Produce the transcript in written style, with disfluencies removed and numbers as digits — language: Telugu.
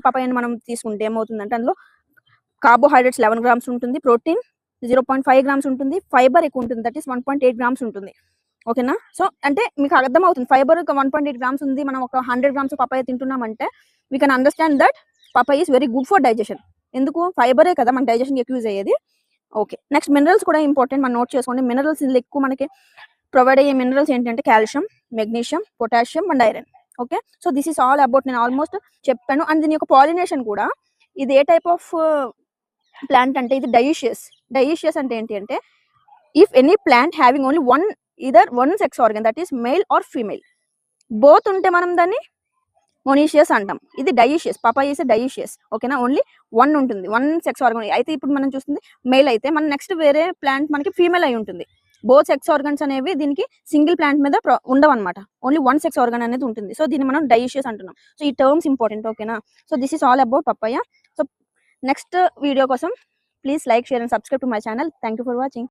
పపాయాని మనం తీసుకుంటే ఏమవుతుందంటే అందులో కార్బోహైడ్రేట్స్ 11 గ్రామ్స్ ఉంటుంది, ప్రోటీన్ 0.5 గ్రామ్స్ ఉంటుంది, ఫైబర్ ఎక్కువ ఉంటుంది, దట్ ఈస్ 1.8 గ్రామ్స్ ఉంటుంది. ఓకేనా? సో అంటే మీకు అర్థమవుతుంది ఫైబర్ 1.8 గ్రామ్స్ ఉంది, మనం ఒక 100 గ్రామ్స్ పపాయ తింటున్నామంటే we can understand that papaya is very good for digestion. ఎందుకు? ఫైబరే కదా మన డైజెషన్ ఎక్కువ యూజ్ అయ్యేది. ఓకే, నెక్స్ట్ మినరల్స్ కూడా ఇంపార్టెంట్, మనం నోట్ చేసుకోండి. మినరల్స్ ఇందులో ఎక్కువ మనకి ప్రొవైడ్ అయ్యే మినరల్స్ ఏంటంటే calcium, magnesium, potassium and iron. Okay, so this is all about, నేను ఆల్మోస్ట్ చెప్పాను. అండ్ దీని యొక్క పాలినేషన్ కూడా, ఇది ఏ టైప్ ఆఫ్ ప్లాంట్ అంటే ఇది డైషియస్ అంటే ఏంటి అంటే if any plant having only one sex organ, that is male or female, both ఉంటే మనం దాన్ని మొనీషియస్ అంటాం. ఇది డైషియస్, పపాయ ఈస్ డైషియస్. ఓకేనా? ఓన్లీ వన్ ఉంటుంది, వన్ సెక్స్ ఆర్గన్. అయితే ఇప్పుడు మనం చూస్తుంది మేల్ అయితే మన నెక్స్ట్ వేరే ప్లాంట్ మనకి ఫీమేల్ అయి ఉంటుంది. బోత్ సెక్స్ ఆర్గన్స్ అనేవి దీనికి సింగిల్ ప్లాంట్ మీద ఉండవు అనమాట, ఓన్లీ వన్ సెక్స్ ఆర్గన్ అనేది ఉంటుంది. సో దీన్ని మనం డైషియస్ అంటున్నాం. సో ఈ టర్మ్స్ ఇంపార్టెంట్. ఓకేనా? So this is all about papaya. So next video కోసం please like, share and subscribe to my channel. Thank you for watching.